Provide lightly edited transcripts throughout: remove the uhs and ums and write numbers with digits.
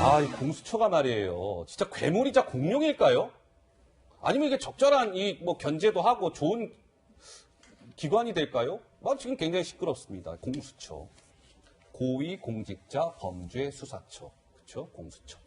이 공수처가 말이에요. 진짜 괴물이자 공룡일까요? 아니면 이게 적절한 견제도 하고 좋은 기관이 될까요? 지금 굉장히 시끄럽습니다. 공수처. 고위공직자범죄수사처. 그렇죠? 공수처.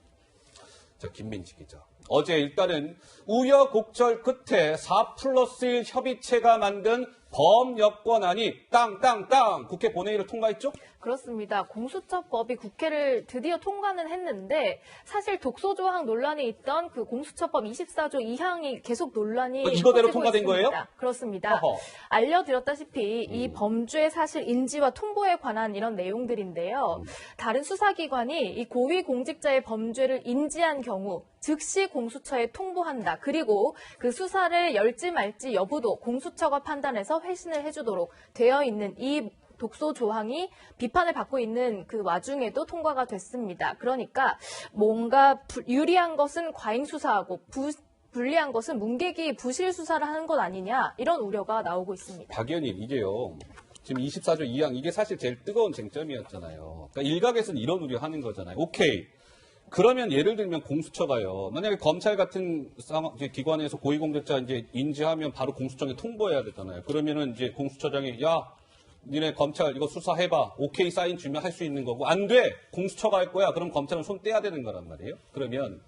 자, 김민지 기자. 어제 일단은 우여곡절 끝에 4+1 협의체가 만든 범여권안이 땅땅땅 국회 본회의를 통과했죠? 그렇습니다. 공수처법이 국회를 드디어 통과는 했는데 사실 독소조항 논란이 있던 그 공수처법 24조 2항이 계속 논란이 이거대로 통과된 있습니다. 거예요? 그렇습니다. 어허. 알려드렸다시피 이 범죄 사실 인지와 통보에 관한 이런 내용들인데요. 다른 수사기관이 이 고위공직자의 범죄를 인지한 경우 즉시 공수처에 통보한다. 그리고 그 수사를 열지 말지 여부도 공수처가 판단해서 회신을 해주도록 되어 있는 이 독소 조항이 비판을 받고 있는 그 와중에도 통과가 됐습니다. 그러니까 뭔가 유리한 것은 과잉 수사하고 불리한 것은 문객이 부실 수사를 하는 것 아니냐 이런 우려가 나오고 있습니다. 박 의원님 이게요. 지금 24조 2항 이게 사실 제일 뜨거운 쟁점이었잖아요. 그러니까 일각에서는 이런 우려하는 거잖아요. 오케이. 그러면 예를 들면 공수처가요. 만약에 검찰 같은 기관에서 고위공직자 이제 인지하면 바로 공수처에 통보해야 되잖아요. 그러면은 이제 공수처장이 니네 검찰 이거 수사해봐. 오케이 사인 주면 할 수 있는 거고 안 돼. 공수처가 할 거야. 그럼 검찰은 손 떼야 되는 거란 말이에요. 그러면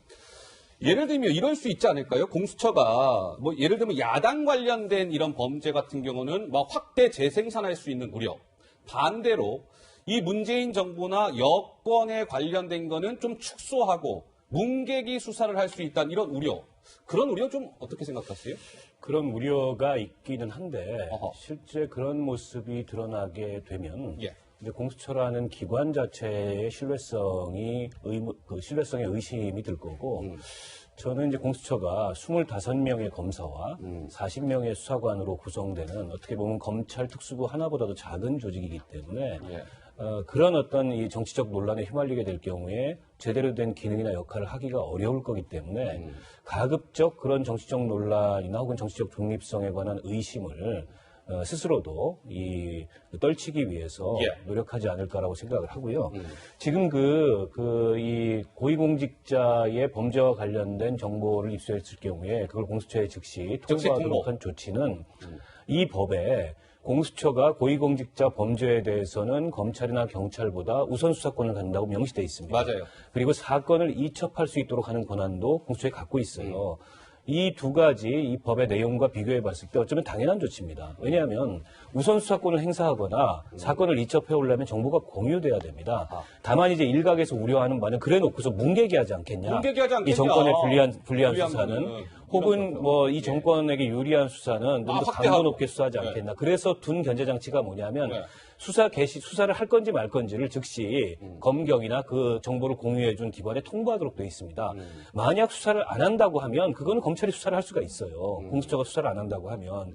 예를 들면 이럴 수 있지 않을까요? 공수처가 예를 들면 야당 관련된 이런 범죄 같은 경우는 확대 재생산할 수 있는 우려. 반대로 이 문재인 정부나 여권에 관련된 거는 좀 축소하고 문객이 수사를 할 수 있다는 이런 우려. 그런 우려 좀 어떻게 생각하세요? 그런 우려가 있기는 한데 어허. 실제 그런 모습이 드러나게 되면 예. 이제 공수처라는 기관 자체의 신뢰성에 의심이 들 거고 저는 이제 공수처가 25명의 검사와 40명의 수사관으로 구성되는 어떻게 보면 검찰 특수부 하나보다도 작은 조직이기 때문에 예. 그런 어떤 이 정치적 논란에 휘말리게 될 경우에 제대로 된 기능이나 역할을 하기가 어려울 거기 때문에 가급적 그런 정치적 논란이나 혹은 정치적 중립성에 관한 의심을 스스로도 떨치기 위해서 예. 노력하지 않을까라고 생각을 하고요. 지금 이 고위공직자의 범죄와 관련된 정보를 입수했을 경우에 그걸 공수처에 즉시 통보하도록 한 조치는 이 법에 공수처가 고위공직자 범죄에 대해서는 검찰이나 경찰보다 우선 수사권을 갖는다고 명시되어 있습니다. 맞아요. 그리고 사건을 이첩할 수 있도록 하는 권한도 공수처에 갖고 있어요. 이 두 가지 이 법의 내용과 비교해 봤을 때 어쩌면 당연한 조치입니다. 왜냐하면 우선 수사권을 행사하거나 사건을 이첩해 오려면 정보가 공유돼야 됩니다. 다만 이제 일각에서 우려하는 바는 그래 놓고서 문객이 하지 않겠냐. 이 정권의 불리한 수사는 혹은 이 정권에게 유리한 수사는 좀 더 강도 높게 수사하지 않겠나. 그래서 둔 견제 장치가 뭐냐면 수사를 할 건지 말 건지를 즉시 검경이나 그 정보를 공유해 준 기관에 통보하도록 되어 있습니다. 만약 수사를 안 한다고 하면 그거는 검찰이 수사를 할 수가 있어요. 공수처가 수사를 안 한다고 하면.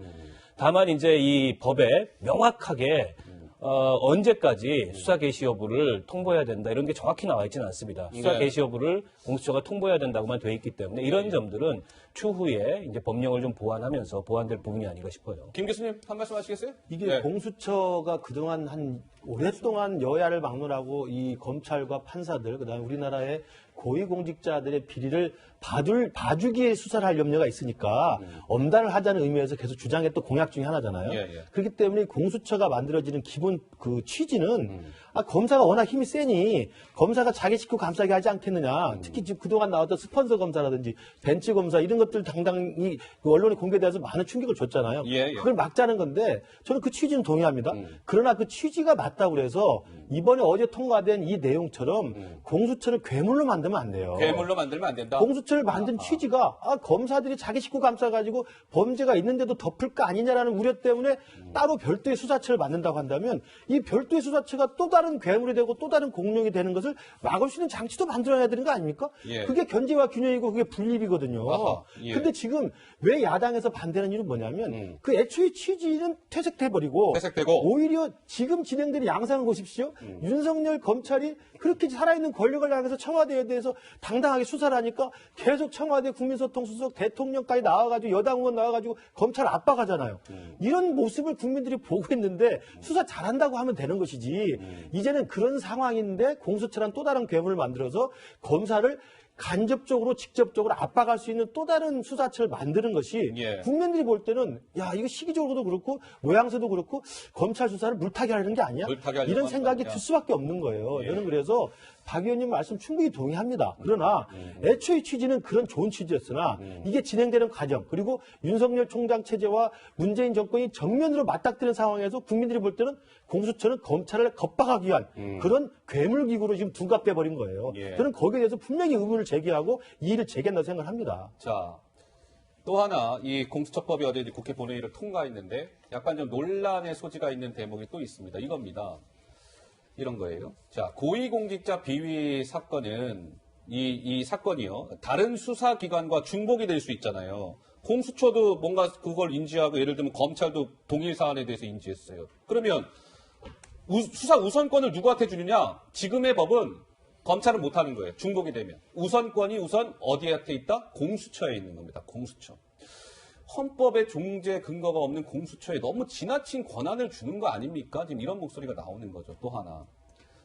다만 이제 이 법에 명확하게 언제까지 수사 개시 여부를 통보해야 된다 이런 게 정확히 나와 있지는 않습니다. 수사 개시 여부를 공수처가 통보해야 된다고만 돼 있기 때문에 이런 점들은 추후에 이제 법령을 좀 보완될 부분이 아닌가 싶어요. 김 교수님 한 말씀 하시겠어요? 이게 공수처가 그동안 오랫동안 여야를 막론하고 이 검찰과 판사들 그다음에 우리나라의 고위공직자들의 비리를 봐주기 위해 수사를 할 염려가 있으니까 엄단을 하자는 의미에서 계속 주장했던 공약 중에 하나잖아요. 예. 그렇기 때문에 공수처가 만들어지는 기본 그 취지는 검사가 워낙 힘이 세니 검사가 자기 식구 감싸게 하지 않겠느냐. 특히 지금 그동안 나왔던 스폰서 검사라든지 벤치 검사 이런 것들 당당히 그 언론에 공개돼서 많은 충격을 줬잖아요. 예. 그걸 막자는 건데 저는 그 취지는 동의합니다. 그러나 그 취지가 맞다고 그래서 이번에 어제 통과된 이 내용처럼 공수처를 괴물로 만들면 안 돼요. 괴물로 만들면 안 된다. 공수처를 만든 취지가 검사들이 자기 식구 감싸가지고 범죄가 있는데도 덮을 거 아니냐라는 우려 때문에 따로 별도의 수사처를 만든다고 한다면 이 별도의 수사처가 또 다른 괴물이 되고 또 다른 공룡이 되는 것을 막을 수 있는 장치도 만들어야 되는 거 아닙니까? 예. 그게 견제와 균형이고 그게 분립이거든요. 예. 근데 지금 왜 야당에서 반대하는 이유는 뭐냐면 그 애초에 취지는 퇴색돼버리고 오히려 지금 진행되는 양상을 보십시오. 윤석열 검찰이 그렇게 살아있는 권력을 향해서 청와대에 대해서 당당하게 수사를 하니까 계속 청와대 국민소통수석 대통령까지 나와가지고 여당 의원 나와가지고 검찰 압박하잖아요. 이런 모습을 국민들이 보고 있는데 수사 잘한다고 하면 되는 것이지 이제는 그런 상황인데 공수처란 또 다른 괴물을 만들어서 검사를 간접적으로 직접적으로 압박할 수 있는 또 다른 수사처를 만드는 것이 예. 국민들이 볼 때는 야 이거 시기적으로도 그렇고 모양새도 그렇고 검찰 수사를 물타기 하려는 게 아니야? 물타기 하려고 이런 하는 생각이 거 아니야? 들 수밖에 없는 거예요. 예. 저는 그래서 박 의원님 말씀 충분히 동의합니다. 그러나 애초의 취지는 그런 좋은 취지였으나 이게 진행되는 과정 그리고 윤석열 총장 체제와 문재인 정권이 정면으로 맞닥뜨리는 상황에서 국민들이 볼 때는 공수처는 검찰을 겁박하기 위한 그런 괴물기구로 지금 둔갑돼 버린 거예요. 예. 저는 거기에 대해서 분명히 의문을 제기하고 이의를 제기한다고 생각합니다. 자, 또 하나 이 공수처법이 어제 이제 국회 본회의를 통과했는데 약간 좀 논란의 소지가 있는 대목이 또 있습니다. 이겁니다. 이런 거예요. 자, 고위공직자 비위 사건은 이 사건이요. 다른 수사기관과 중복이 될 수 있잖아요. 공수처도 뭔가 그걸 인지하고 예를 들면 검찰도 동일 사안에 대해서 인지했어요. 그러면 수사 우선권을 누구한테 주느냐? 지금의 법은 검찰은 못하는 거예요. 중복이 되면. 우선권이 우선 어디한테 있다? 공수처에 있는 겁니다. 공수처. 헌법의 존재 근거가 없는 공수처에 너무 지나친 권한을 주는 거 아닙니까? 지금 이런 목소리가 나오는 거죠. 또 하나.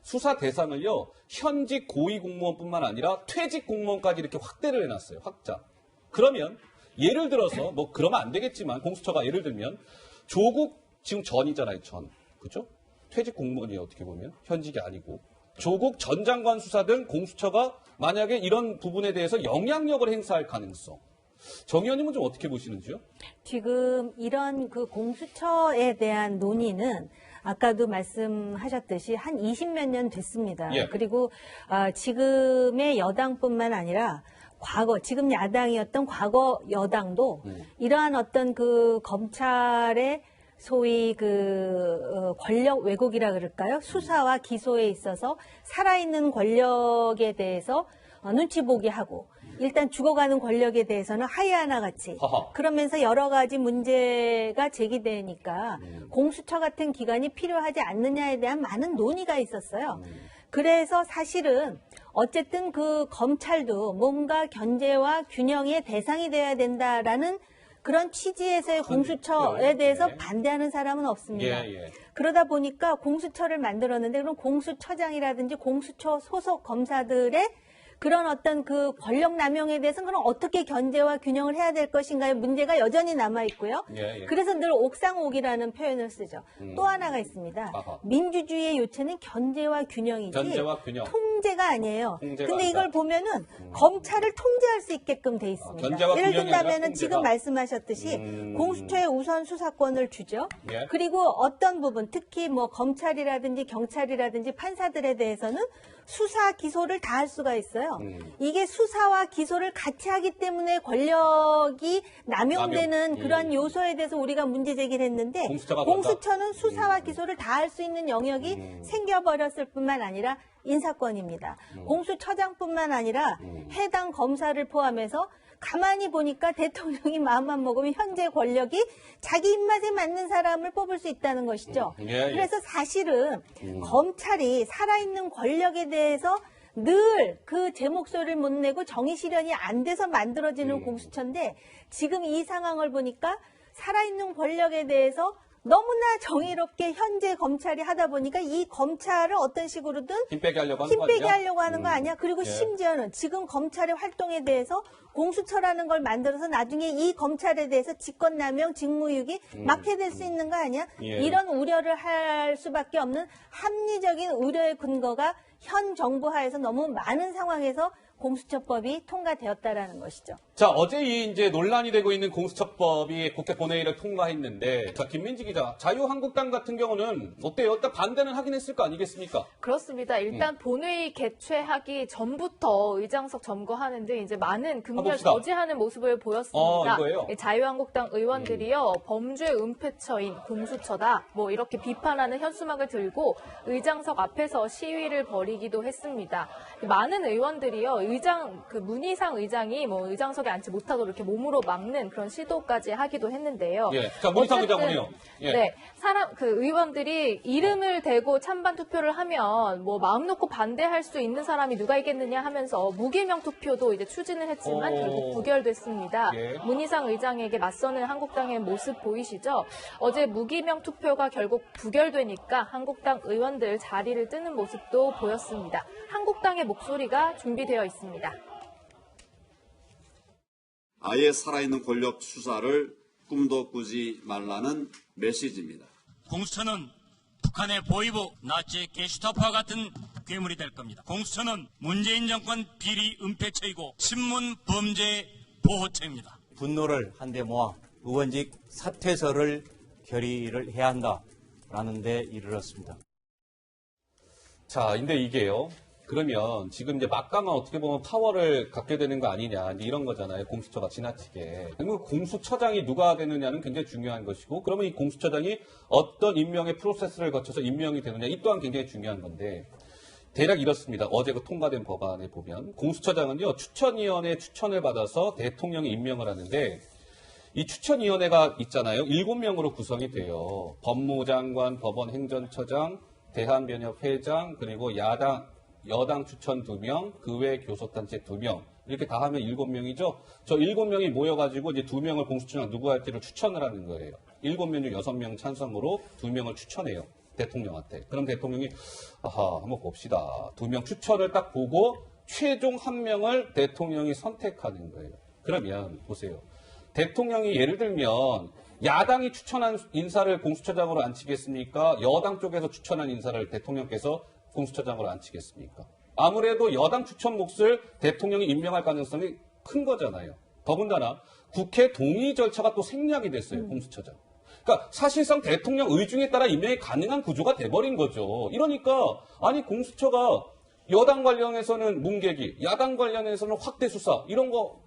수사 대상을요, 현직 고위공무원뿐만 아니라 퇴직 공무원까지 이렇게 확대를 해놨어요. 확자. 그러면 예를 들어서 뭐 그러면 안 되겠지만 공수처가 예를 들면 조국 지금 전이잖아요. 전. 그죠? 퇴직 공무원이 어떻게 보면 현직이 아니고 조국 전 장관 수사 등 공수처가 만약에 이런 부분에 대해서 영향력을 행사할 가능성. 정 의원님은 좀 어떻게 보시는지요? 지금 이런 그 공수처에 대한 논의는 아까도 말씀하셨듯이 한 20몇 년 됐습니다. 예. 그리고 지금의 여당뿐만 아니라 과거 지금 야당이었던 과거 여당도 이러한 어떤 그 검찰의 소위 권력 왜곡이라 그럴까요? 수사와 기소에 있어서 살아있는 권력에 대해서 눈치 보게 하고 일단 죽어가는 권력에 대해서는 하이아나 같이 허허. 그러면서 여러 가지 문제가 제기되니까 공수처 같은 기관이 필요하지 않느냐에 대한 많은 논의가 있었어요. 그래서 사실은 어쨌든 그 검찰도 뭔가 견제와 균형의 대상이 돼야 된다라는 그런 취지에서의 공수처에 대해서 반대하는 사람은 없습니다. 그러다 보니까 공수처를 만들었는데 그럼 공수처장이라든지 공수처 소속 검사들의 그런 어떤 그 권력 남용에 대해서는 그럼 어떻게 견제와 균형을 해야 될 것인가의 문제가 여전히 남아 있고요. 그래서 늘 옥상옥이라는 표현을 쓰죠. 또 하나가 있습니다. 민주주의의 요체는 견제와 균형이지 견제와 균형. 통제가 아니에요. 통제가 근데 아니다. 이걸 보면은 검찰을 통제할 수 있게끔 돼 있습니다. 견제와 예를 균형이 아니라 든다면은 통제다. 지금 말씀하셨듯이 공수처에 우선 수사권을 주죠. 예. 그리고 어떤 부분 특히 뭐 검찰이라든지 경찰이라든지 판사들에 대해서는 수사 기소를 다 할 수가 있어요. 이게 수사와 기소를 같이 하기 때문에 권력이 남용되는 그런 요소에 대해서 우리가 문제 제기를 했는데 공수처가 공수처는 수사와 기소를 다 할 수 있는 영역이 생겨버렸을 뿐만 아니라 인사권입니다. 공수처장뿐만 아니라 해당 검사를 포함해서 가만히 보니까 대통령이 마음만 먹으면 현재 권력이 자기 입맛에 맞는 사람을 뽑을 수 있다는 것이죠. 그래서 사실은 검찰이 살아있는 권력에 대해서 늘 그 제 목소리를 못 내고 정의 실현이 안 돼서 만들어지는 공수처인데 지금 이 상황을 보니까 살아있는 권력에 대해서 너무나 정의롭게 현재 검찰이 하다 보니까 이 검찰을 어떤 식으로든 힘 빼게 하려고 하는 거 힘 빼게 아니냐? 하려고 하는 거 아니야? 그리고 심지어는 지금 검찰의 활동에 대해서 공수처라는 걸 만들어서 나중에 이 검찰에 대해서 직권남용, 직무유기 막해될 수 있는 거 아니야? 이런 우려를 할 수밖에 없는 합리적인 우려의 근거가 현 정부 하에서 너무 많은 상황에서 공수처법이 통과되었다라는 것이죠. 자, 어제 이제 논란이 되고 있는 공수처법이 국회 본회의를 통과했는데, 자, 김민지 기자, 자유한국당 같은 경우는 어때요? 일단 반대는 하긴 했을 거 아니겠습니까? 그렇습니다. 일단 본회의 개최하기 전부터 의장석 점거하는데 이제 많은 긍면 가봅시다. 저지하는 모습을 보였습니다. 이거예요? 자유한국당 의원들이요, 범죄 은폐처인 공수처다, 뭐 이렇게 비판하는 현수막을 들고 의장석 앞에서 시위를 벌이기도 했습니다. 많은 의원들이요, 문희상 의장이 뭐 의장석에 앉지 못하도록 이렇게 몸으로 막는 그런 시도까지 하기도 했는데요. 예. 자, 문희상 어쨌든, 의장은요. 예. 네. 의원들이 이름을 대고 찬반 투표를 하면 뭐 마음 놓고 반대할 수 있는 사람이 누가 있겠느냐 하면서 무기명 투표도 이제 추진을 했지만 결국 부결됐습니다. 예. 문희상 의장에게 맞서는 한국당의 모습 보이시죠? 어제 무기명 투표가 결국 부결되니까 한국당 의원들 자리를 뜨는 모습도 보였습니다. 한국당의 목소리가 준비되어 있습니다. 아예 살아있는 권력 수사를 꿈도 꾸지 말라는 메시지입니다. 공수처는 북한의 보위부 나치 게슈타포와 같은 괴물이 될 겁니다. 공수처는 문재인 정권 비리 은폐처이고 신문 범죄 보호처입니다. 분노를 한데 모아 의원직 사퇴서를 결의를 해야 한다라는 데 이르렀습니다. 자, 근데 이게요. 그러면 지금 이제 막강한 어떻게 보면 파워를 갖게 되는 거 아니냐, 이제 이런 거잖아요. 공수처가 지나치게. 그러면 공수처장이 누가 되느냐는 굉장히 중요한 것이고, 그러면 이 공수처장이 어떤 임명의 프로세스를 거쳐서 임명이 되느냐, 이 또한 굉장히 중요한 건데, 대략 이렇습니다. 어제 그 통과된 법안에 보면 공수처장은요, 추천위원회 추천을 받아서 대통령이 임명을 하는데, 이 추천위원회가 있잖아요. 7명으로 구성이 돼요. 법무장관, 법원행정처장, 대한변협 회장, 그리고 여당 추천 2명, 그 외 교섭단체 2명. 이렇게 다 하면 7명이죠. 저 7명이 모여가지고 이제 2명을 공수처장 누구 할지를 추천을 하는 거예요. 7명 중 6명 찬성으로 2명을 추천해요. 대통령한테. 그럼 대통령이, 한번 봅시다. 2명 추천을 딱 보고 최종 1명을 대통령이 선택하는 거예요. 그러면, 보세요. 대통령이 예를 들면, 야당이 추천한 인사를 공수처장으로 앉히겠습니까? 여당 쪽에서 추천한 인사를 대통령께서 공수처장으로 앉히겠습니까? 아무래도 여당 추천 몫을 대통령이 임명할 가능성이 큰 거잖아요. 더군다나 국회 동의 절차가 또 생략이 됐어요. 공수처장. 그러니까 사실상 대통령 의중에 따라 임명이 가능한 구조가 돼버린 거죠. 이러니까 아니 공수처가 여당 관련해서는 문개기, 야당 관련해서는 확대 수사 이런 거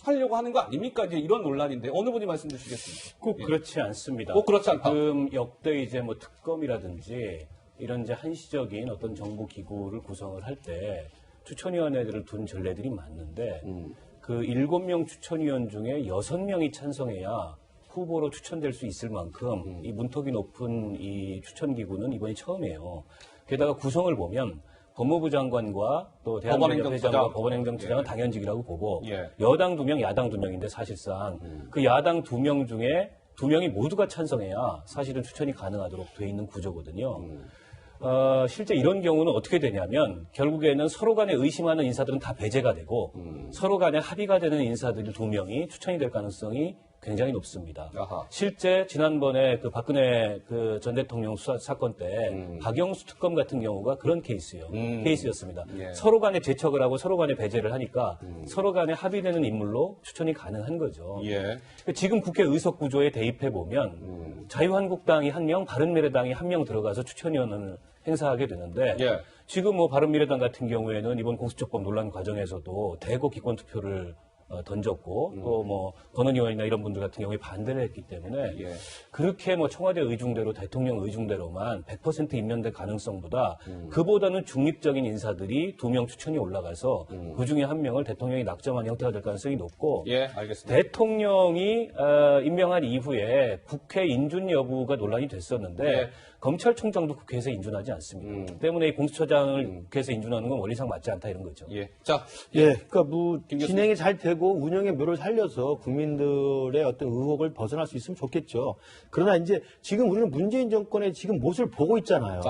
하려고 하는 거 아닙니까? 이제 이런 논란인데 어느 분이 말씀 주시겠습니까? 꼭 그렇지 않습니다. 꼭 그렇지 않다. 지금 역대 이제 뭐 특검이라든지 이런 이제 한시적인 어떤 정부 기구를 구성을 할 때 추천위원회들을 둔 전례들이 많는데 그 7명 추천위원 중에 6명이 찬성해야 후보로 추천될 수 있을 만큼 이 문턱이 높은 이 추천기구는 이번이 처음이에요. 게다가 구성을 보면 법무부 장관과 또 대한변협 회장과 법원행정처장은 당연직이라고 보고 여당 2명, 야당 2명인데 사실상 그 야당 2명 중에 2명이 모두가 찬성해야 사실은 추천이 가능하도록 돼 있는 구조거든요. 실제 이런 경우는 어떻게 되냐면 결국에는 서로 간에 의심하는 인사들은 다 배제가 되고 서로 간에 합의가 되는 인사들이 2명이 추천이 될 가능성이 굉장히 높습니다. 아하. 실제 지난번에 그 박근혜 그 전 대통령 수사 사건 때 박영수 특검 같은 경우가 그런 케이스였습니다. 예. 서로 간에 제척을 하고 서로 간에 배제를 하니까 서로 간에 합의되는 인물로 추천이 가능한 거죠. 예. 지금 국회 의석 구조에 대입해 보면 자유한국당이 1명, 바른미래당이 1명 들어가서 추천위원을 행사하게 되는데 지금 뭐 바른미래당 같은 경우에는 이번 공수처법 논란 과정에서도 대거 기권 투표를 던졌고 또 뭐 권은 의원이나 이런 분들 같은 경우에 반대를 했기 때문에 그렇게 뭐 청와대 의중대로 대통령 의중대로만 100% 임명될 가능성보다 그보다는 중립적인 인사들이 2명 추천이 올라가서 그 중에 1명을 대통령이 낙점한 형태가 될 가능성이 높고 알겠습니다. 대통령이 임명한 이후에 국회 인준 여부가 논란이 됐었는데 검찰총장도 국회에서 인준하지 않습니다. 때문에 이 공수처장을 국회에서 인준하는 건 원리상 맞지 않다 이런 거죠. 자, 그러니까 뭐 진행이 잘 되고 운영의 묘를 살려서 국민들의 어떤 의혹을 벗어날 수 있으면 좋겠죠. 그러나 이제 지금 우리는 문재인 정권의 지금 모습을 보고 있잖아요.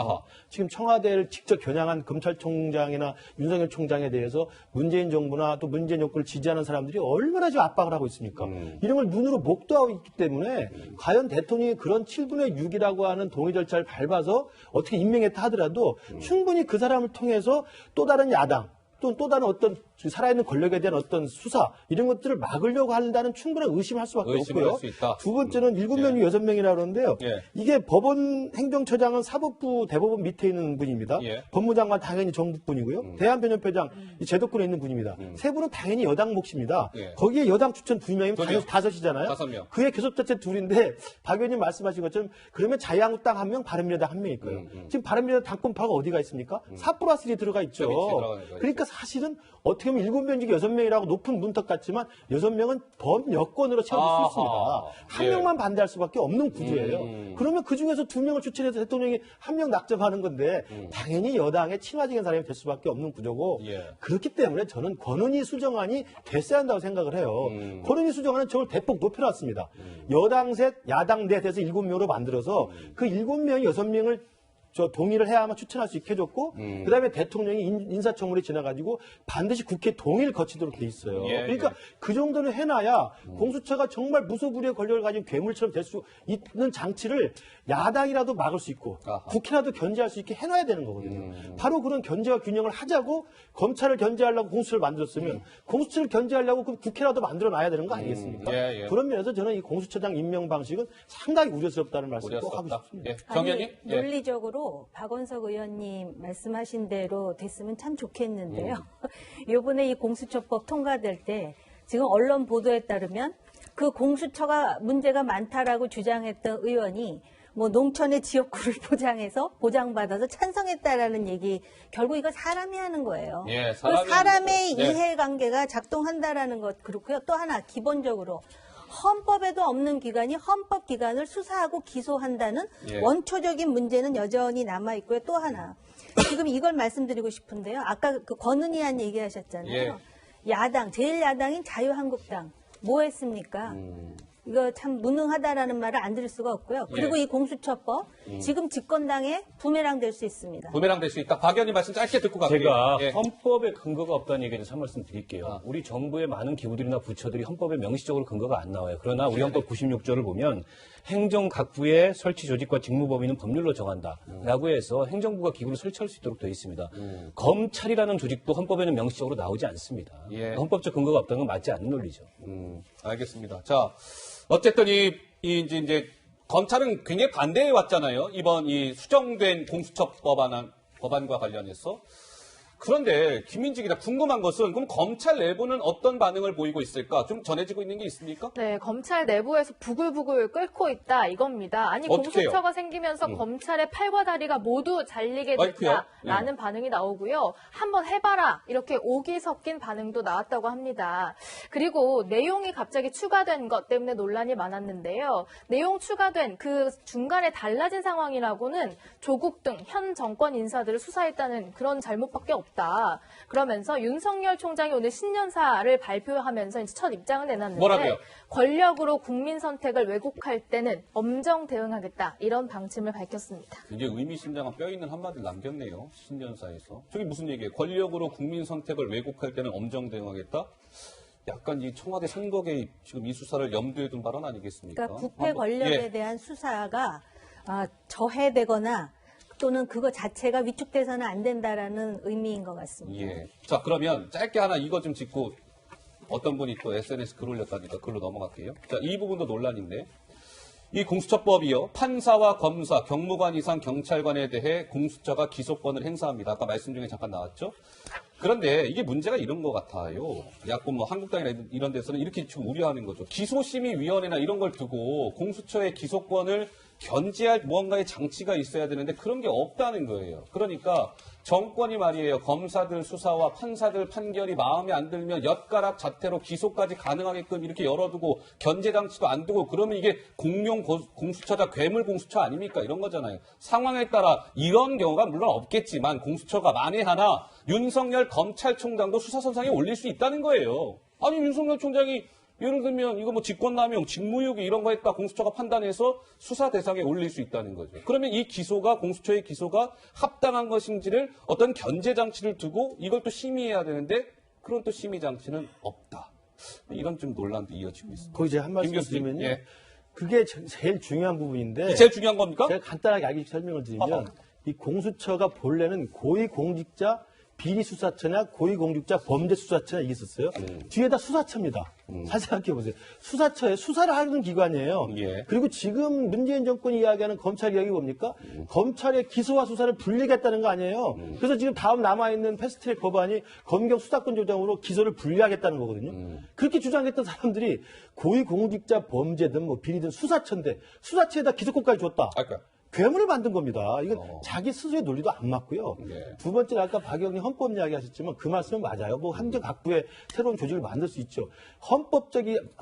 지금 청와대를 직접 겨냥한 검찰총장이나 윤석열 총장에 대해서 문재인 정부나 또 문재인 정권을 지지하는 사람들이 얼마나 지금 압박을 하고 있습니까? 이런 걸 눈으로 목도하고 있기 때문에 과연 대통령이 그런 7분의 6이라고 하는 동의 절차를 밟아서 어떻게 임명했다 하더라도 충분히 그 사람을 통해서 또 다른 야당 또 다른 어떤 살아있는 권력에 대한 어떤 수사 이런 것들을 막으려고 한다는 충분한 의심할 수밖에 없고요. 두 번째는 7명 중 6명이라고 그러는데요. 이게 법원 행정처장은 사법부 대법원 밑에 있는 분입니다. 법무장관 당연히 정부 분이고요. 대한변협회장 제도권에 있는 분입니다. 세 분은 당연히 여당 몫입니다. 거기에 여당 추천 2명이면 당연히 5이잖아요. 5명. 그의 교섭자체 2인데 박 의원님 말씀하신 것처럼 그러면 자유한국당 1명, 바른미래당 1명일 거예요. 지금 바른미래당 당권파가 어디가 있습니까? 4+3에 들어가 있죠. 그러니까 사실은 어떻게 보면 7명 중에 6명이라고 높은 문턱 같지만 6명은 범여권으로 채워질 수 있습니다. 한 명만 반대할 수밖에 없는 구조예요. 그러면 그중에서 2명을 추천해서 대통령이 1명 낙점하는 건데 당연히 여당의 친화적인 사람이 될 수밖에 없는 구조고 그렇기 때문에 저는 권은희 수정안이 됐어야 한다고 생각을 해요. 권은희 수정안은 저걸 대폭 높여놨습니다. 여당 셋, 야당 넷 해서 7명으로 만들어서 그 7명이 6명을 동의를 해야만 추천할 수 있게 해줬고 그다음에 대통령이 인사청문회 지나가지고 반드시 국회 동의를 거치도록 돼 있어요. 그러니까 그 정도는 해놔야 공수처가 정말 무소불위의 권력을 가진 괴물처럼 될 수 있는 장치를 야당이라도 막을 수 있고 국회라도 견제할 수 있게 해놔야 되는 거거든요. 바로 그런 견제와 균형을 하자고 검찰을 견제하려고 공수처를 만들었으면 공수처를 견제하려고 그럼 국회라도 만들어놔야 되는 거 아니겠습니까? 그런 면에서 저는 이 공수처장 임명 방식은 상당히 우려스럽다는 말씀을 꼭 하고 싶습니다. 정의원님? 논리적으로 박원석 의원님 말씀하신 대로 됐으면 참 좋겠는데요. 이번에 이 공수처법 통과될 때 지금 언론 보도에 따르면 그 공수처가 문제가 많다라고 주장했던 의원이 뭐 농촌의 지역구를 보장받아서 찬성했다라는 얘기, 결국 이거 사람이 하는 거예요. 사람의 이해관계가 작동한다라는 것 그렇고요. 또 하나 기본적으로 헌법에도 없는 기관이 헌법기관을 수사하고 기소한다는 원초적인 문제는 여전히 남아있고요. 또 하나, 지금 이걸 말씀드리고 싶은데요. 아까 그 권은희한 얘기하셨잖아요. 야당, 제1야당인 자유한국당 뭐 했습니까? 이거 참 무능하다라는 말을 안 들을 수가 없고요. 그리고 이 공수처법 지금 집권당에 부메랑 될 수 있습니다. 부메랑 될 수 있다. 박 의원님 말씀 짧게 듣고 갈게요. 제가 헌법에 근거가 없다는 얘기에 대해서 한 말씀 드릴게요. 우리 정부의 많은 기구들이나 부처들이 헌법에 명시적으로 근거가 안 나와요. 그러나 우리 헌법 96조를 보면 행정각부의 설치 조직과 직무 범위는 법률로 정한다라고 해서 행정부가 기구를 설치할 수 있도록 되어 있습니다. 검찰이라는 조직도 헌법에는 명시적으로 나오지 않습니다. 헌법적 근거가 없다는 건 맞지 않는 논리죠. 알겠습니다. 자, 어쨌든 이제 검찰은 굉장히 반대해 왔잖아요. 이번 이 수정된 공수처 법안과 관련해서. 그런데 김민지 기자, 궁금한 것은 그럼 검찰 내부는 어떤 반응을 보이고 있을까? 좀 전해지고 있는 게 있습니까? 네, 검찰 내부에서 부글부글 끓고 있다 이겁니다. 아니 어떡해요? 공수처가 생기면서 검찰의 팔과 다리가 모두 잘리게 됐다라는 반응이 나오고요. 한번 해봐라 이렇게 오기 섞인 반응도 나왔다고 합니다. 그리고 내용이 갑자기 추가된 것 때문에 논란이 많았는데요. 내용 추가된 그 중간에 달라진 상황이라고는 조국 등 현 정권 인사들을 수사했다는 그런 잘못밖에 없다. 그러면서 윤석열 총장이 오늘 신년사를 발표하면서 이제 첫 입장을 내놨는데 뭐라고요? 권력으로 국민 선택을 왜곡할 때는 엄정 대응하겠다 이런 방침을 밝혔습니다. 이제 의미심장한 뼈있는 한마디를 남겼네요. 신년사에서. 저게 무슨 얘기예요? 권력으로 국민 선택을 왜곡할 때는 엄정 대응하겠다? 약간 이 청와대 선거 개입 지금 이 수사를 염두에 둔 발언 아니겠습니까? 그러니까 부패 권력에 대한 수사가 저해되거나 또는 그거 자체가 위축돼서는 안 된다라는 의미인 것 같습니다. 자, 그러면 짧게 하나 이거 좀 짚고 어떤 분이 또 SNS 글 올렸다니까 글로 넘어갈게요. 자, 이 부분도 논란인데 이 공수처법이요. 판사와 검사, 경무관 이상 경찰관에 대해 공수처가 기소권을 행사합니다. 아까 말씀 중에 잠깐 나왔죠. 그런데 이게 문제가 이런 것 같아요. 야권 뭐 한국당이나 이런 데서는 이렇게 지금 우려하는 거죠. 기소심의위원회나 이런 걸 두고 공수처의 기소권을 견제할 무언가의 장치가 있어야 되는데 그런 게 없다는 거예요. 그러니까 정권이 말이에요. 검사들 수사와 판사들 판결이 마음에 안 들면 엿가락 자태로 기소까지 가능하게끔 이렇게 열어두고 견제 장치도 안 두고 그러면 이게 공룡 공수처자 괴물 공수처 아닙니까? 이런 거잖아요. 상황에 따라 이런 경우가 물론 없겠지만 공수처가 만에 하나 윤석열 검찰총장도 수사선상에 올릴 수 있다는 거예요. 아니 윤석열 총장이 예를 들면 이거 뭐 직권남용, 직무유기 이런 거 했다 공수처가 판단해서 수사 대상에 올릴 수 있다는 거죠. 그러면 이 기소가 공수처의 기소가 합당한 것인지를 어떤 견제 장치를 두고 이걸 또 심의해야 되는데 그런 또 심의 장치는 없다. 이런 좀 논란도 이어지고 있습니다. 거기 제가 한 말씀 드리면요. 그게 제일 중요한 부분인데. 제일 중요한 겁니까? 제가 간단하게 알기 설명을 드리면 이 공수처가 본래는 고위공직자 비리수사처냐 고위공직자 범죄수사처냐 이게 있었어요. 뒤에다 수사처입니다. 잘 생각해보세요. 수사처에 수사를 하는 기관이에요. 그리고 지금 문재인 정권이 이야기하는 검찰 이야기 뭡니까? 검찰의 기소와 수사를 분리하겠다는 거 아니에요. 그래서 지금 다음 남아있는 패스트트랙 법안이 검경 수사권 조정으로 기소를 분리하겠다는 거거든요. 그렇게 주장했던 사람들이 고위공직자 범죄든 뭐 비리든 수사처인데 수사처에다 기소권까지 줬다. 괴물을 만든 겁니다. 이건 자기 스스로의 논리도 안 맞고요. 네. 두 번째 아까 박영님 헌법 이야기 하셨지만 그 말씀은 맞아요. 뭐 한정 각부의 새로운 조직을 만들 수 있죠.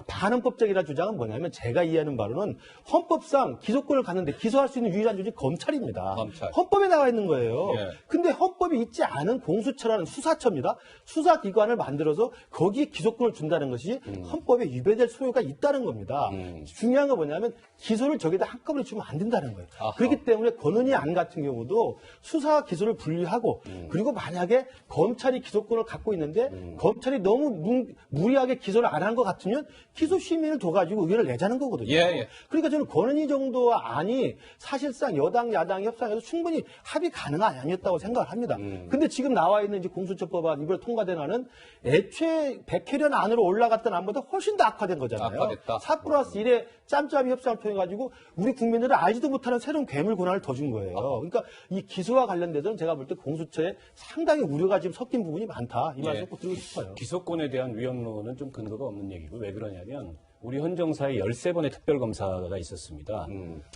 반헌법적이라는 주장은 뭐냐면 제가 이해하는 바로는 헌법상 기소권을 갖는데 기소할 수 있는 유일한 조직 검찰입니다. 검찰. 헌법에 나와 있는 거예요. 예. 근데 헌법이 있지 않은 공수처라는 수사처입니다. 수사기관을 만들어서 거기에 기소권을 준다는 것이 헌법에 위배될 소요가 있다는 겁니다. 중요한 건 뭐냐면 기소를 저기다 한꺼번에 주면 안 된다는 거예요. 아하. 그렇기 때문에 권은희 안 같은 경우도 수사와 기소를 분리하고 그리고 만약에 검찰이 기소권을 갖고 있는데 검찰이 너무 무리하게 기소를 안 한 것 같으면 기소 심의를 둬가지고 의견을 내자는 거거든요. 예. 그러니까 저는 권은희 정도의 안이 사실상 여당 야당 협상에서 충분히 합의 가능한 안이었다고 생각을 합니다. 근데 지금 나와 있는 이제 공수처법안 이번에 통과된 안은 애초에 백혜련 안으로 올라갔던 안보다 훨씬 더 악화된 거잖아요. 악화됐다. 4+1의 짬짬이 협상을 통해 가지고 우리 국민들은 알지도 못하는 새로운 괴물 권한을 더 준 거예요. 그러니까 이 기소와 관련돼서는 제가 볼 때 공수처에 상당히 우려가 지금 섞인 부분이 많다. 이 말씀 꼭 드리고 싶어요. 기소권에 대한 위험론은 좀 근거가 없는 얘기고 왜 그러냐면 우리 헌정사에 13번의 특별검사가 있었습니다.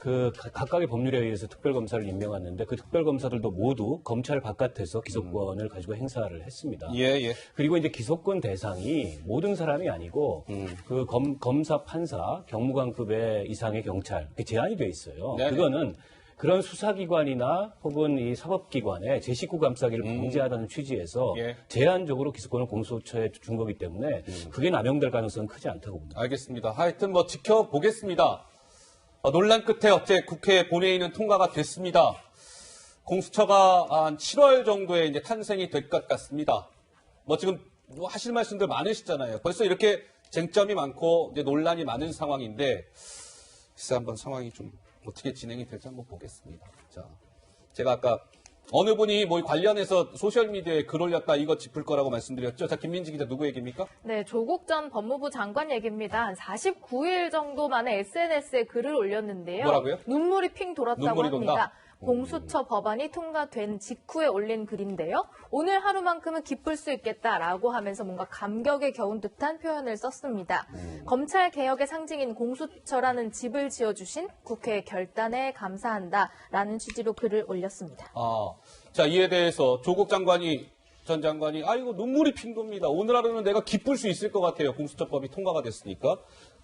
그 각각의 법률에 의해서 특별검사를 임명했는데 그 특별검사들도 모두 검찰 바깥에서 기소권을 가지고 행사를 했습니다. 예. 그리고 이제 기소권 대상이 모든 사람이 아니고 그 검사, 판사, 경무관급의 이상의 경찰 그 제한이 돼 있어요. 네네. 그거는 그런 수사기관이나 혹은 이 사법기관에 제 식구 감싸기를 방지하다는 취지에서 예. 제한적으로 기소권을 공수처에 준 거기 때문에 그게 남용될 가능성은 크지 않다고 봅니다. 알겠습니다. 하여튼 뭐 지켜보겠습니다. 논란 끝에 어째 국회 본회의는 통과가 됐습니다. 공수처가 한 7월 정도에 이제 탄생이 될 것 같습니다. 뭐 지금 뭐 하실 말씀들 많으시잖아요. 벌써 이렇게 쟁점이 많고 이제 논란이 많은 상황인데 글쎄 한번 상황이 좀 어떻게 진행이 될지 한번 보겠습니다. 자, 제가 아까 어느 분이 뭐 관련해서 소셜미디어에 글 올렸다 이거 짚을 거라고 말씀드렸죠. 자, 김민지 기자 누구 얘기입니까? 네, 조국 전 법무부 장관 얘기입니다. 한 49일 정도 만에 SNS에 글을 올렸는데요. 뭐라고요? 눈물이 핑 돌았다고 눈물이 합니다. 돈다? 공수처 법안이 통과된 직후에 올린 글인데요. 오늘 하루만큼은 기쁠 수 있겠다라고 하면서 뭔가 감격에 겨운 듯한 표현을 썼습니다. 검찰 개혁의 상징인 공수처라는 집을 지어주신 국회의 결단에 감사한다라는 취지로 글을 올렸습니다. 자, 이에 대해서 조국 전 장관이 이거 눈물이 핑 돕니다. 오늘 하루는 내가 기쁠 수 있을 것 같아요. 공수처법이 통과가 됐으니까.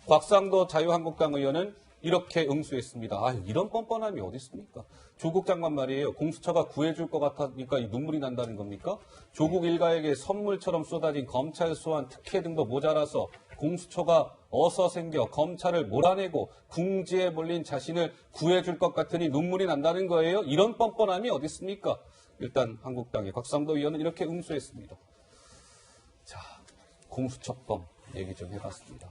곽상도 자유한국당 의원은 이렇게 응수했습니다. 이런 뻔뻔함이 어디 있습니까? 조국 장관 말이에요. 공수처가 구해줄 것 같으니까 이 눈물이 난다는 겁니까? 조국 일가에게 선물처럼 쏟아진 검찰 소환 특혜 등도 모자라서 공수처가 어서 생겨 검찰을 몰아내고 궁지에 몰린 자신을 구해줄 것 같으니 눈물이 난다는 거예요? 이런 뻔뻔함이 어디 있습니까? 일단 한국당의 곽상도 의원은 이렇게 응수했습니다. 자, 공수처법 얘기 좀 해봤습니다.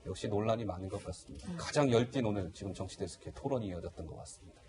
역시 논란이 많은 것 같습니다. 가장 열띤 오늘 지금 정치데스크의 토론이 이어졌던 것 같습니다.